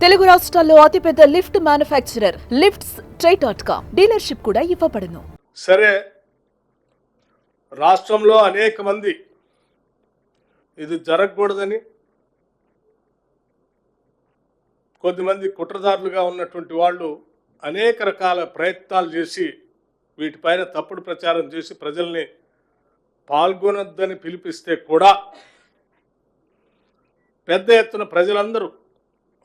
తెలుగు రాష్ట్రాల్లో అతిపెద్ద lift manufacturer lifts ట్రై.com dealership కూడా ఇవ్వబడును. సరే, రాష్ట్రంలో అనేక మంది ఇది జరగకూడదని కొద్దిమంది కుట్రదారులుగా ఉన్నటువంటి వాళ్ళు అనేక రకాల ప్రయత్నాలు చేసి వీటిపైన తప్పుడు ప్రచారం చేసి ప్రజల్ని పాల్గొనొద్దని పిలిపిస్తే కూడా పెద్ద ఎత్తున ప్రజలందరూ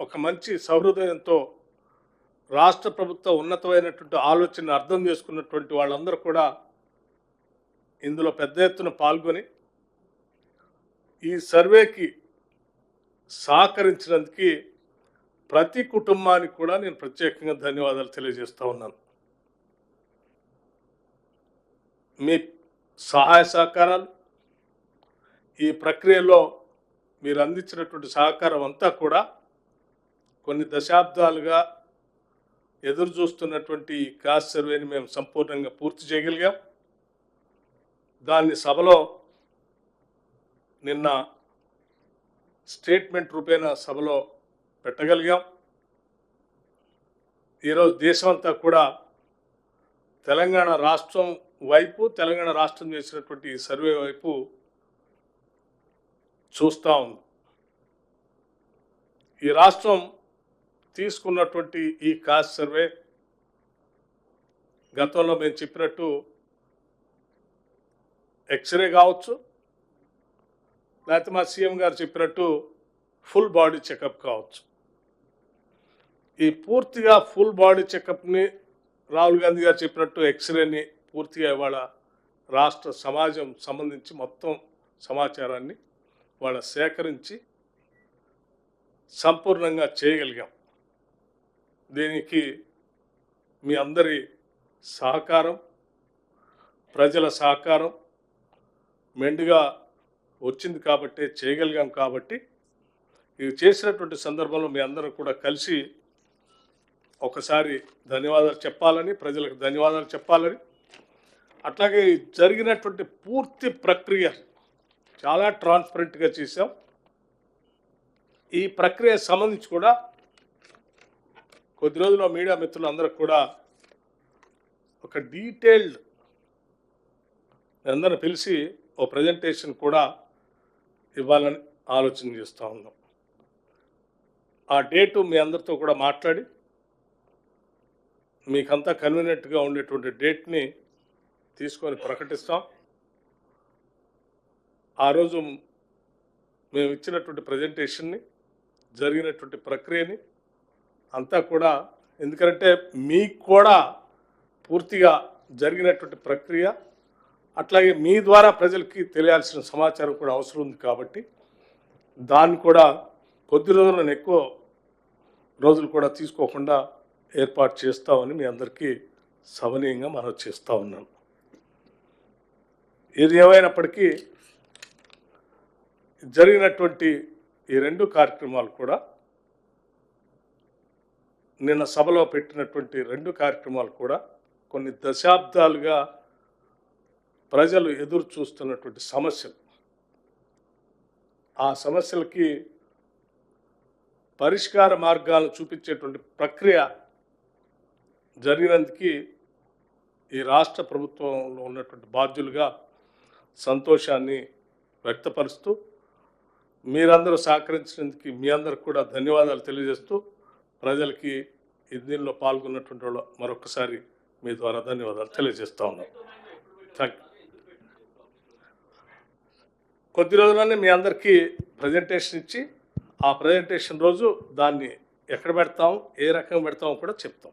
ఒక మంచి సహృదయంతో రాష్ట్ర ప్రభుత్వ ఉన్నతమైనటువంటి ఆలోచనను అర్థం చేసుకున్నటువంటి వాళ్ళందరూ కూడా ఇందులో పెద్ద ఎత్తున పాల్గొని ఈ సర్వేకి సహకరించినందుకు ప్రతి కుటుంబానికి కూడా నేను ప్రత్యేకంగా ధన్యవాదాలు తెలియజేస్తూ ఉన్నాను. మీ సహాయ సహకారాలు ఈ ప్రక్రియలో మీరు అందించినటువంటి సహకారం అంతా కూడా కొన్ని దశాబ్దాలుగా ఎదురు చూస్తున్నటువంటి ఈ కాస్ట్ సర్వేని మేము సంపూర్ణంగా పూర్తి చేయగలిగాం. దాన్ని సభలో నిన్న స్టేట్మెంట్ రూపేణ సభలో పెట్టగలిగాం. ఈరోజు దేశమంతా కూడా తెలంగాణ రాష్ట్రం వైపు, తెలంగాణ రాష్ట్రం చేసినటువంటి ఈ సర్వే వైపు చూస్తూ ఉంది. ఈ రాష్ట్రం తీసుకున్నటువంటి ఈ కాస్ట్ సర్వే గతంలో మేము చెప్పినట్టు ఎక్స్రే కావచ్చు, లేకపోతే మా సీఎం గారు చెప్పినట్టు ఫుల్ బాడీ చెకప్ కావచ్చు. ఈ పూర్తిగా ఫుల్ బాడీ చెకప్ని రాహుల్ గాంధీ గారు చెప్పినట్టు ఎక్స్రేని పూర్తిగా ఇవాళ రాష్ట్ర సమాజం సంబంధించి మొత్తం సమాచారాన్ని వాళ్ళ సేకరించి సంపూర్ణంగా చేయగలిగాం. దీనికి మీ అందరి సహకారం, ప్రజల సహకారం మెండుగా వచ్చింది కాబట్టి చేయగలిగాం. కాబట్టి ఇది చేసినటువంటి సందర్భంలో మీ అందరూ కూడా కలిసి ఒకసారి ధన్యవాదాలు చెప్పాలని, ప్రజలకు ధన్యవాదాలు చెప్పాలని, అట్లాగే జరిగినటువంటి పూర్తి ప్రక్రియ చాలా ట్రాన్స్పరెంట్గా చేశాం. ఈ ప్రక్రియ సంబంధించి కూడా కొద్ది రోజుల్లో మీడియా మిత్రులందరూ కూడా ఒక డీటెయిల్డ్ అందరూ పిలిచి ఓ ప్రజెంటేషన్ కూడా ఇవ్వాలని ఆలోచన చేస్తూ ఉన్నాం. ఆ డేటు మీ అందరితో కూడా మాట్లాడి మీకంతా కన్వీనియంట్గా ఉండేటువంటి డేట్ని తీసుకొని ప్రకటిస్తాం. ఆ రోజు మేము ఇచ్చినటువంటి ప్రజెంటేషన్ని, జరిగినటువంటి ప్రక్రియని అంతా కూడా, ఎందుకంటే మీకు కూడా పూర్తిగా జరిగినటువంటి ప్రక్రియ అట్లాగే మీ ద్వారా ప్రజలకి తెలియాల్సిన సమాచారం కూడా అవసరం ఉంది. కాబట్టి దాన్ని కూడా కొద్ది రోజులను ఎక్కువ రోజులు కూడా తీసుకోకుండా ఏర్పాటు చేస్తామని మీ అందరికీ సవనీయంగా మనవి చేస్తూ ఉన్నాను. ఏది ఏమైనప్పటికీ జరిగినటువంటి ఈ రెండు కార్యక్రమాలు కూడా, నిన్న సభలో పెట్టినటువంటి రెండు కార్యక్రమాలు కూడా కొన్ని దశాబ్దాలుగా ప్రజలు ఎదురు చూస్తున్నటువంటి సమస్యలు, ఆ సమస్యలకి పరిష్కార మార్గాలను చూపించేటువంటి ప్రక్రియ జరిగినందుకు ఈ రాష్ట్ర ప్రభుత్వంలో ఉన్నటువంటి బాధ్యులుగా సంతోషాన్ని వ్యక్తపరుస్తూ, మీరందరూ సహకరించినందుకు మీ అందరికి కూడా ధన్యవాదాలు తెలియజేస్తూ, ప్రజలకి దీనిలో పాల్గొన్నటువంటి వాళ్ళు మరొకసారి మీ ద్వారా ధన్యవాదాలు తెలియజేస్తూ ఉన్నాం. Thank you. కొద్ది రోజుల్లోనే మీ అందరికీ ప్రజెంటేషన్ ఇచ్చి, ఆ ప్రజెంటేషన్ రోజు దాన్ని ఎక్కడ పెడతాం, ఏ రకంగా పెడతామో కూడా చెప్తాం.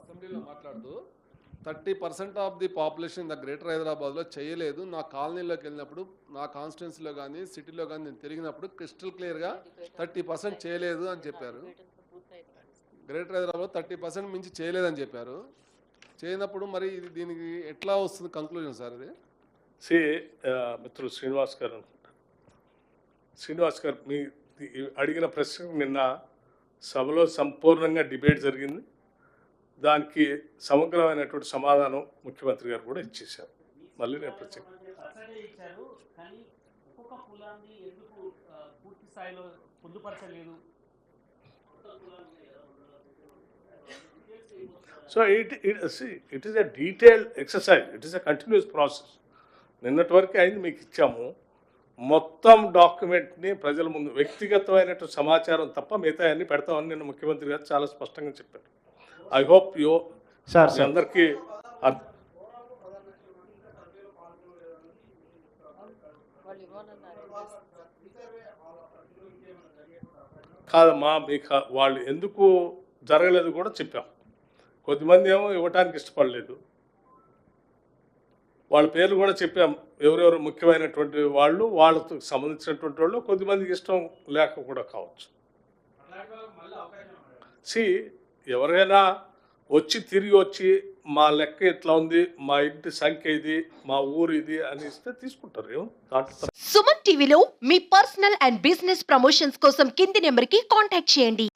అసెంబ్లీలో మాట్లాడుతూ 30% of the population the greater హైదరాబాద్లో చేయలేదు. నా కాలనీలోకి వెళ్ళినప్పుడు, నా కాన్స్టిట్యున్సీలో కానీ సిటీలో కానీ నేను తిరిగినప్పుడు క్రిస్టల్ క్లియర్గా 30% చేయలేదు అని చెప్పారు. గ్రేటర్ హైదరాబాద్లో 30% మించి చేయలేదని చెప్పారు. చేయనప్పుడు మరి ఇది దీనికి ఎట్లా వస్తుంది కంక్లూజన్ సార్? ఇది మిత్రులు శ్రీనివాస్ గారు అనుకుంటారు. శ్రీనివాస్ గారు మీ అడిగిన ప్రశ్న నిన్న సభలో సంపూర్ణంగా డిబేట్ జరిగింది. దానికి సమగ్రమైనటువంటి సమాధానం ముఖ్యమంత్రి గారు కూడా ఇచ్చేశారు. మళ్ళీ నేను ప్రత్యేక పొందుపరచలేదు. So it is a detailed exercise. It is a continuous process. నిన్నటి వరకు అయింది మీకు ఇచ్చాము. మొత్తం డాక్యుమెంట్ని ప్రజల ముందు వ్యక్తిగతమైనటువంటి సమాచారం తప్ప మిగతా అన్ని పెడతామని నిన్న ముఖ్యమంత్రి గారు చాలా స్పష్టంగా చెప్పారు. ఐ హోప్ యూ సార్ అందరికీ కాదమ్మా, మీకు వాళ్ళు ఎందుకు జరగలేదు కూడా చెప్పాం. కొద్దిమంది ఏమో ఇవ్వటానికి ఇష్టపడలేదు, వాళ్ళ పేర్లు కూడా చెప్పాం. ఎవరెవరు ముఖ్యమైనటువంటి వాళ్ళు, వాళ్ళతో సంబంధించినటువంటి వాళ్ళు, కొద్దిమందికి ఇష్టం లేక కూడా కావచ్చు. ఎవరైనా తిరిగి వచ్చి మా లెక్క ఇట్లా ఉంది, మా ఇంటి సంఖ్య ఇది, మా ఊరు ఇది అని ఇస్తే తీసుకుంటారు. సుమన్ టీవీలో మీ పర్సనల్ అండ్ బిజినెస్ ప్రమోషన్స్ కోసం కింది నెంబర్కి కాంటాక్ట్ చేయండి.